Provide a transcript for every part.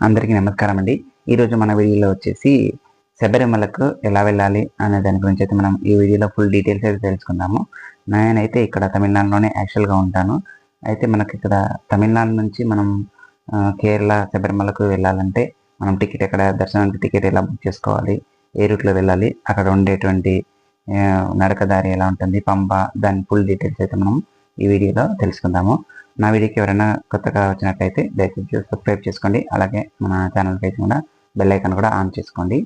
అందరికీ నమస్కారం అండి. ఈరోజు మన వీడియోలో వచ్చేసి శబరిమలకు ఎలా వెళ్ళాలి అనే దాని గురించి అయితే మనం ఈ వీడియోలో ఫుల్ డీటెయిల్స్ అయితే తెలుసుకుందాము. నేనైతే ఇక్కడ తమిళనాడులోనే యాక్చువల్గా ఉంటాను. అయితే మనకి ఇక్కడ తమిళనాడు నుంచి మనం కేరళ శబరిమలకు వెళ్ళాలంటే మనం టికెట్ ఎక్కడ దర్శనానికి టికెట్ ఎలా బుక్ చేసుకోవాలి, ఏ రూట్లో వెళ్ళాలి, అక్కడ ఉండేటువంటి నడకదారి ఎలా ఉంటుంది, పంబ, దాని ఫుల్ డీటెయిల్స్ అయితే మనం ఈ వీడియోలో తెలుసుకుందాము. నా వీడియోకి ఎవరైనా కొత్తగా వచ్చినట్లయితే దయచేసి సబ్స్క్రైబ్ చేసుకోండి. అలాగే మన ఛానల్కి అయితే కూడా బెల్ ఐకాన్ కూడా ఆన్ చేసుకోండి.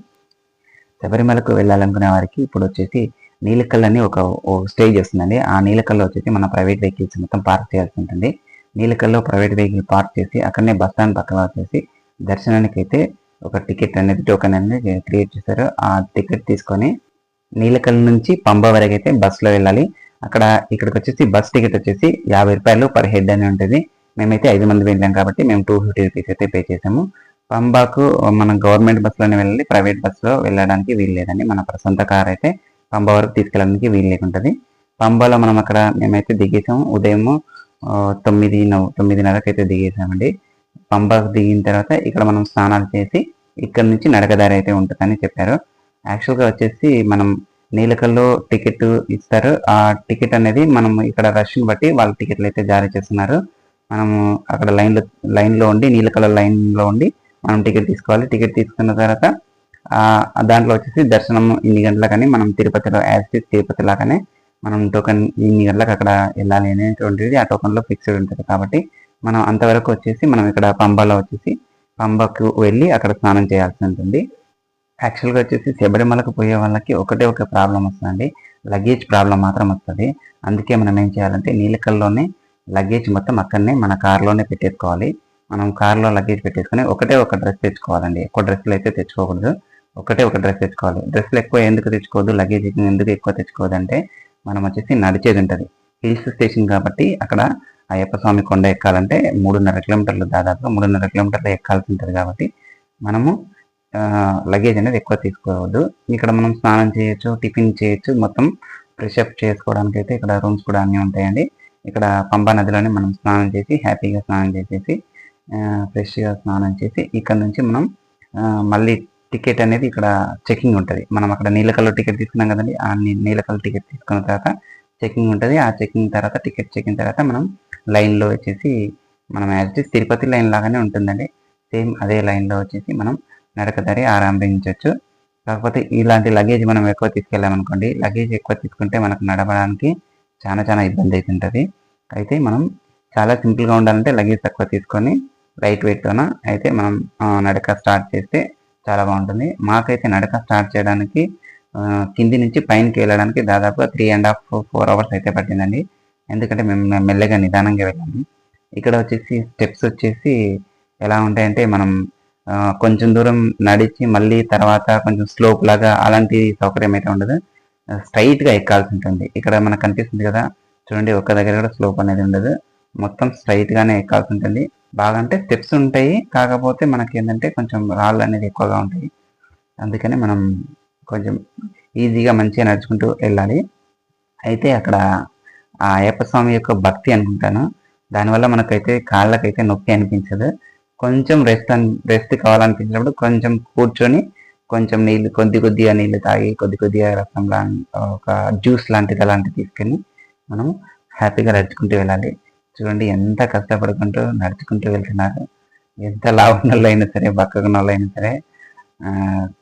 శబరిమలకు వెళ్ళాలనుకునే వారికి ఇప్పుడు వచ్చేసి నీలకల్ అని ఒక స్టేజ్ వస్తుందండి. ఆ నీలకల్లో వచ్చేసి మన ప్రైవేట్ వెహికల్స్ మొత్తం పార్క్ చేయాల్సి ఉంటుంది. నీలకల్లో ప్రైవేట్ వెహికల్ పార్క్ చేసి అక్కడనే బస్ స్టాండ్ పక్కన వచ్చేసి దర్శనానికి అయితే ఒక టికెట్ అనేది టోకెన్ అనేది క్రియేట్ చేశారు. ఆ టికెట్ తీసుకొని నీలకల్ నుంచి పంబ వరకు అయితే బస్సులో వెళ్ళాలి. ఇక్కడికి వచ్చేసి బస్ టికెట్ వచ్చేసి 50 రూపాయలు పర్ హెడ్ అని ఉంటుంది. మేమైతే 5 మంది వెళ్ళాం కాబట్టి మేము 250 రూపీస్ అయితే పే చేసాము. పంబాకు మనం గవర్నమెంట్ బస్సులోనే వెళ్ళాలి, ప్రైవేట్ బస్సులో వెళ్ళడానికి వీలు లేదండి. మన సొంత కార్ అయితే పంబ వరకు తీసుకెళ్ళడానికి వీలు లేకుంటుంది. పంబాలో మనం మేమైతే దిగేసాము. ఉదయం 9:30కి అయితే దిగేసామండి. పంబాకు దిగిన తర్వాత ఇక్కడ మనం స్నానాలు చేసి ఇక్కడ నుంచి నడకదారి అయితే ఉంటుందని చెప్పారు. యాక్చువల్గా వచ్చేసి మనం నీలకల్లో టికెట్ ఇస్తారు. ఆ టికెట్ అనేది మనం ఇక్కడ రష్ని బట్టి వాళ్ళ టికెట్లు అయితే జారీ చేస్తున్నారు. మనము అక్కడ లైన్లో ఉండి నీలకల్ల లైన్లో ఉండి మనం టికెట్ తీసుకోవాలి. టికెట్ తీసుకున్న తర్వాత దాంట్లో వచ్చేసి దర్శనం ఇన్ని గంటలకని మనం తిరుపతిలో తిరుపతి లాగానే మనం టోకెన్ ఇన్ని గంటలకు అక్కడ వెళ్ళాలి అనేటువంటిది ఆ టోకెన్లో ఫిక్స్డ్ ఉంటుంది. కాబట్టి మనం అంతవరకు వచ్చేసి మనం ఇక్కడ పంబాలో వచ్చేసి పంబాకు వెళ్ళి అక్కడ స్నానం చేయాల్సి ఉంటుంది. యాక్చువల్గా వచ్చేసి శబరిమలకు పోయే వాళ్ళకి ఒక ప్రాబ్లం వస్తుందండి, లగేజ్ ప్రాబ్లం మాత్రం వస్తుంది. అందుకే మనం ఏం చేయాలంటే నీలకల్లోనే లగేజ్ మొత్తం అక్కడనే మన కార్లోనే పెట్టేసుకోవాలి. మనం కార్లో లగేజ్ పెట్టేసుకొని ఒక డ్రెస్ తెచ్చుకోవాలండి. ఎక్కువ డ్రెస్సులు అయితే తెచ్చుకోకూడదు, ఒక డ్రెస్ తెచ్చుకోవాలి. డ్రెస్సులు ఎక్కువ ఎందుకు తెచ్చుకోవద్దు, లగేజ్ ఎందుకు ఎక్కువ తెచ్చుకోవద్దు అంటే మనం వచ్చేసి నడిచేది ఉంటుంది. హిల్స్ స్టేషన్ కాబట్టి అక్కడ అయ్యప్ప స్వామి కొండ ఎక్కాలంటే 3.5 కిలోమీటర్లు, దాదాపుగా 3.5 కిలోమీటర్లు ఎక్కాల్సి ఉంటుంది. కాబట్టి మనము లగేజ్ అనేది ఎక్కువ తీసుకోవద్దు. ఇక్కడ మనం స్నానం చేయొచ్చు, టిఫిన్ చేయొచ్చు, మొత్తం ఫ్రెష్ అప్ చేసుకోవడానికి అయితే ఇక్కడ రూమ్స్ కూడా అన్నీ ఉంటాయండి. ఇక్కడ పంబా నదిలోనే మనం స్నానం చేసి హ్యాపీగా స్నానం చేసేసి ఫ్రెష్గా స్నానం చేసి ఇక్కడ నుంచి మనం మళ్ళీ టికెట్ అనేది ఇక్కడ చెకింగ్ ఉంటుంది. మనం అక్కడ నీలకల్లో టికెట్ తీసుకున్నాం కదండి, ఆ నీలకల్ టికెట్ తీసుకున్న తర్వాత చెకింగ్ ఉంటుంది. ఆ చెకింగ్ తర్వాత టికెట్ చెకింగ్ తర్వాత మనం లైన్లో వచ్చేసి మనం యాజ్ తిరుపతి లైన్ లాగానే ఉంటుందండి. సేమ్ అదే లైన్లో వచ్చేసి మనం నడకదారి ఆరంభించవచ్చు. కాకపోతే ఇలాంటి లగేజ్ మనం ఎక్కువ తీసుకెళ్ళామనుకోండి, లగేజ్ ఎక్కువ తీసుకుంటే మనకు నడవడానికి చాలా ఇబ్బంది అవుతుంటుంది. అయితే మనం చాలా సింపుల్గా ఉండాలంటే లగేజ్ తక్కువ తీసుకొని లైట్ వెయిట్తోన అయితే మనం నడక స్టార్ట్ చేస్తే చాలా బాగుంటుంది. మాకైతే నడక స్టార్ట్ చేయడానికి కింది నుంచి పైనకి వెళ్ళడానికి దాదాపుగా 3.5-4 అవర్స్ అయితే పట్టిందండి. ఎందుకంటే మేము మెల్లగా నిదానంగా వెళ్ళాము. ఇక్కడ వచ్చేసి స్టెప్స్ వచ్చేసి ఎలా ఉంటాయంటే మనం కొంచెం దూరం నడిచి మళ్ళీ తర్వాత కొంచెం స్లోప్ లాగా అలాంటి సౌకర్యం అయితే ఉండదు, స్ట్రైట్గా ఎక్కాల్సి ఉంటుంది. ఇక్కడ మనకు కనిపిస్తుంది కదా చూడండి, ఒక్క దగ్గర కూడా స్లోప్ అనేది ఉండదు, మొత్తం స్ట్రైట్గానే ఎక్కాల్సి ఉంటుంది. బాగా అంటే స్టెప్స్ ఉంటాయి, కాకపోతే మనకి ఏంటంటే కొంచెం రాళ్ళు అనేది ఎక్కువగా ఉంటాయి. అందుకని మనం కొంచెం ఈజీగా మంచిగా నడుచుకుంటూ వెళ్ళాలి. అయితే అక్కడ ఆ అయ్యప్ప స్వామి యొక్క భక్తి అనుకుంటాను, దానివల్ల మనకైతే కాళ్ళకైతే నొప్పి అనిపించదు. కొంచెం రెస్ట్ కావాలనిపించినప్పుడు కొంచెం కూర్చొని కొంచెం నీళ్ళు కొద్దిగా నీళ్ళు తాగి కొద్దిగా రసం ఒక జ్యూస్ లాంటిది అలాంటివి తీసుకొని మనం హ్యాపీగా నడుచుకుంటూ వెళ్ళాలి. చూడండి ఎంత కష్టపడుకుంటూ నడుచుకుంటూ వెళ్తున్నారు. ఎంత లావున్న వాళ్ళు అయినా సరే, బక్కగున్న వాళ్ళు అయినా సరే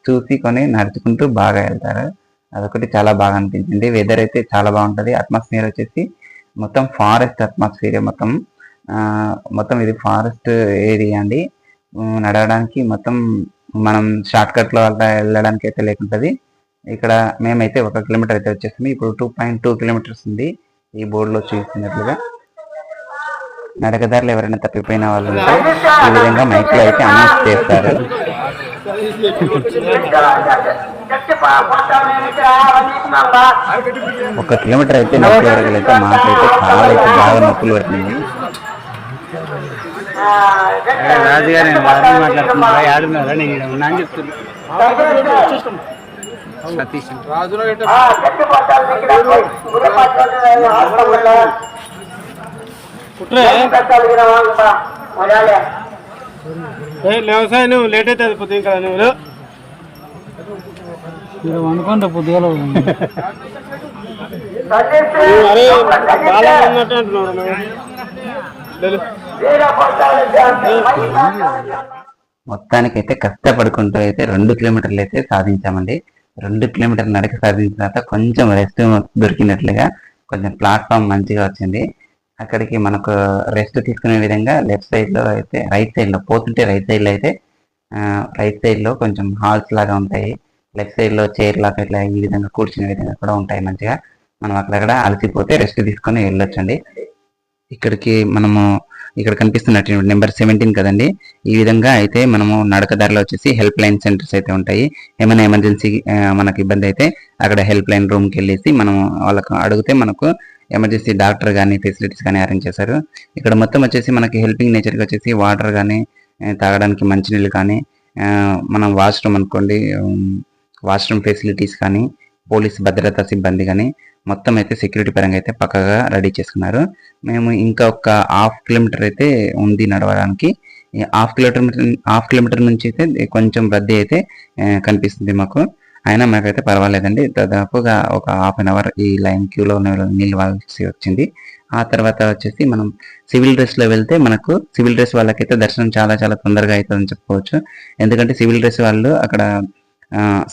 చూసి నడుచుకుంటూ బాగా వెళ్తారు. అదొకటి చాలా బాగా అనిపించింది. వెదర్ అయితే చాలా బాగుంటుంది. అట్మాస్ఫియర్ వచ్చేసి మొత్తం ఫారెస్ట్ అట్మాస్ఫియర్, మొత్తం ఇది ఫారెస్ట్ ఏరియా అండి. నడవడానికి మొత్తం మనం షార్ట్ కట్లో వెళ్ళడానికి అయితే లేకుంటుంది. ఇక్కడ మేమైతే 1 కిలోమీటర్ అయితే వచ్చేస్తుంది. ఇప్పుడు 2.2 కిలోమీటర్స్ ఉంది ఈ బోర్డులో చూస్తున్నట్లుగా. నడకదారులు ఎవరైనా తప్పిపోయిన వాళ్ళు ఉంటే ఈ విధంగా మైక్లో అయితే అనౌన్స్ చేస్తారు. 1 కిలోమీటర్ అయితే నొప్పి వరకలైతే మాకైతే చాలా అయితే బాగా నొప్పులు పడుతుంది. రాజుగారు నేను మాట్లాడుతున్నా, ఆడున్నారా, నేను ఉన్నా అని చెప్తున్నా. సతీష్ వ్యవసాయం నువ్వు లేట్ అవుతుంది పొద్దున్న కదా నువ్వు అనుకుంటా పొద్దుగాల అరే బాగా ఉన్నట్టు అంటున్నావు మొత్తానికైతే కష్టపడుకుంటూ అయితే 2 కిలోమీటర్లు అయితే సాధించామండి. 2 కిలోమీటర్లు నడక సాధించిన తర్వాత కొంచెం రెస్ట్ దొరికినట్లుగా కొంచెం ప్లాట్ఫామ్ మంచిగా వచ్చింది. అక్కడికి మనకు రెస్ట్ తీసుకునే విధంగా లెఫ్ట్ సైడ్ లో అయితే రైట్ సైడ్ లో పోతుంటే రైట్ సైడ్ లో అయితే రైట్ సైడ్ లో కొంచెం హాల్స్ లాగా ఉంటాయి. లెఫ్ట్ సైడ్ లో చైర్ లాగా ఇట్లా ఈ విధంగా కూర్చునే విధంగా కూడా ఉంటాయి. మంచిగా మనం అక్కడక్కడ అలసిపోతే రెస్ట్ తీసుకొని వెళ్ళొచ్చండి. ఇక్కడికి మనము ఇక్కడ కనిపిస్తున్నట్టు నెంబర్ 17 కదండి. ఈ విధంగా అయితే మనము నడకదారిలో వచ్చేసి హెల్ప్ లైన్ సెంటర్స్ అయితే ఉంటాయి. ఏమైనా ఎమర్జెన్సీ మనకు ఇబ్బంది అయితే అక్కడ హెల్ప్ లైన్ రూమ్కి వెళ్ళేసి మనం వాళ్ళకు అడిగితే మనకు ఎమర్జెన్సీ డాక్టర్ కానీ ఫెసిలిటీస్ కానీ అరేంజ్ చేశారు. ఇక్కడ మొత్తం వచ్చేసి మనకి హెల్పింగ్ నేచర్కి వచ్చేసి వాటర్ కానీ తాగడానికి మంచినీళ్ళు కానీ మనం వాష్రూమ్ అనుకోండి వాష్రూమ్ ఫెసిలిటీస్ కానీ పోలీస్ భద్రతా సిబ్బంది కానీ మొత్తం అయితే సెక్యూరిటీ పరంగా అయితే పక్కగా రెడీ చేసుకున్నారు. మేము ఇంకా ఒక 1/2 కిలోమీటర్ అయితే ఉంది నడవడానికి. 1/2 కిలోమీటర్ నుంచి అయితే కొంచెం రద్దీ అయితే కనిపిస్తుంది మాకు. అయినా మాకైతే పర్వాలేదండి. దాదాపుగా ఒక 1/2 అవర్ ఈ లైన్ క్యూలో నిలవాల్సి వచ్చింది. ఆ తర్వాత వచ్చేసి మనం సివిల్ డ్రెస్ లో వెళ్తే మనకు సివిల్ డ్రెస్ వాళ్ళకైతే దర్శనం చాలా చాలా తొందరగా అవుతుందని చెప్పుకోవచ్చు. ఎందుకంటే సివిల్ డ్రెస్ వాళ్ళు అక్కడ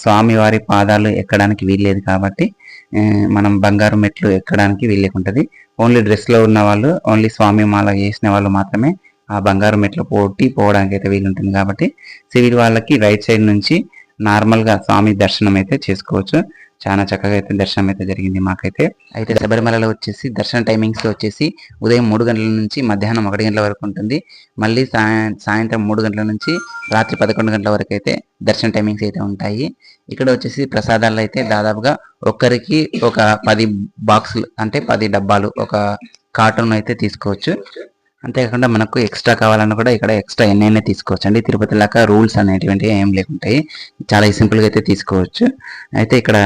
స్వామి వారి పాదాలు ఎక్కడానికి వీల్లేదు కాబట్టి మనం బంగారు మెట్లు ఎక్కడానికి వీలేకుంటది. ఓన్లీ డ్రెస్ లో ఉన్న వాళ్ళు ఓన్లీ స్వామి మాల చేసిన వాళ్ళు మాత్రమే ఆ బంగారు మెట్లు పోవడానికి అయితే వీలుంటుంది. కాబట్టి సివిల్ వాళ్ళకి రైట్ సైడ్ నుంచి నార్మల్ గా స్వామి దర్శనం అయితే చేసుకోవచ్చు. చాలా చక్కగా అయితే దర్శనం అయితే జరిగింది మాకైతే. అయితే శబరిమలలో వచ్చేసి దర్శన టైమింగ్స్ వచ్చేసి ఉదయం 3 గంటల నుంచి మధ్యాహ్నం 1 గంటల వరకు ఉంటుంది. మళ్ళీ సాయంత్రం 3 గంటల నుంచి రాత్రి 11 గంటల వరకు అయితే దర్శన టైమింగ్స్ అయితే ఉంటాయి. ఇక్కడ వచ్చేసి ప్రసాదాలు అయితే దాదాపుగా ఒక్కరికి ఒక 10 బాక్సులు అంటే 10 డబ్బాలు ఒక కార్టూన్ అయితే తీసుకోవచ్చు. అంతేకాకుండా మనకు ఎక్స్ట్రా కావాలన్నా కూడా ఇక్కడ ఎక్స్ట్రా ఎన్నైనా తీసుకోవచ్చు అండి. తిరుపతి లాగా రూల్స్ అనేటువంటి ఏం లేకుంటాయి. చాలా సింపుల్ గా అయితే తీసుకోవచ్చు. అయితే ఇక్కడ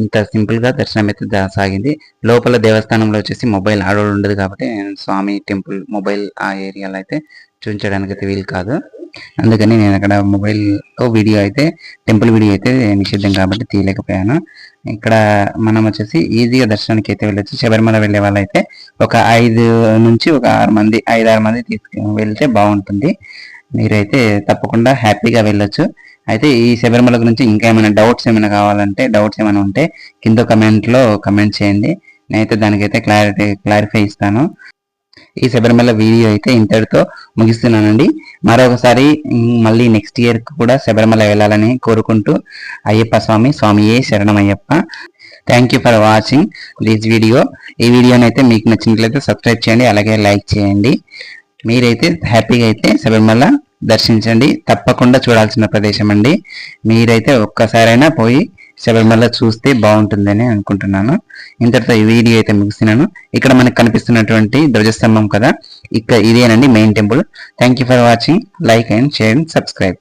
ఇంత సింపుల్ గా దర్శనం అయితే సాగింది. లోపల దేవస్థానంలో వచ్చేసి మొబైల్ అలౌడ్ ఉండదు కాబట్టి స్వామి టెంపుల్ మొబైల్ ఆ ఏరియాలో అయితే చూపించడానికి అయితే వీలు కాదు. అందుకని నేను అక్కడ మొబైల్ వీడియో అయితే టెంపుల్ వీడియో అయితే నిషిద్ధం కాబట్టి తీయలేకపోయాను. ఇక్కడ మనం వచ్చేసి ఈజీగా దర్శనానికి అయితే వెళ్ళొచ్చు. శబరిమల వెళ్ళే వాళ్ళు అయితే ఒక 5 నుంచి ఒక 6 మంది 5-6 మంది తీసుకుని వెళ్తే బాగుంటుంది. మీరైతే తప్పకుండా హ్యాపీగా వెళ్ళొచ్చు. అయితే ఈ శబరిమల గురించి ఇంకా ఏమైనా డౌట్స్ ఏమైనా ఉంటే కింద కమెంట్ చేయండి. నేనైతే దానికైతే క్లారిఫై ఇస్తాను. ఈ శబరిమల వీడియో అయితే ఇంతటితో ముగిస్తున్నానండి. మరొకసారి మళ్ళీ నెక్స్ట్ ఇయర్ కూడా శబరిమల వెళ్ళాలని కోరుకుంటూ అయ్యప్ప స్వామియే శరణమయ్యప్ప. Thank you for watching this video. ఈ వీడియోని అయితే మీకు నచ్చినట్లయితే సబ్స్క్రైబ్ చేయండి, అలాగే లైక్ చేయండి. మీరైతే హ్యాపీగా అయితే శబరిమల దర్శించండి. తప్పకుండా చూడాల్సిన ప్రదేశం అండి. మీరైతే ఒక్కసారైనా పోయి శబరిమల చూస్తే బాగుంటుందని అనుకుంటున్నాను. ఇంతటితో ఈ వీడియో అయితే ముగిస్తున్నాను. ఇక్కడ మనకు కనిపిస్తున్నటువంటి ధ్వజస్తంభం కదా, ఇక్కడ ఇదేనండి main temple. Thank you for watching. Like and share and subscribe.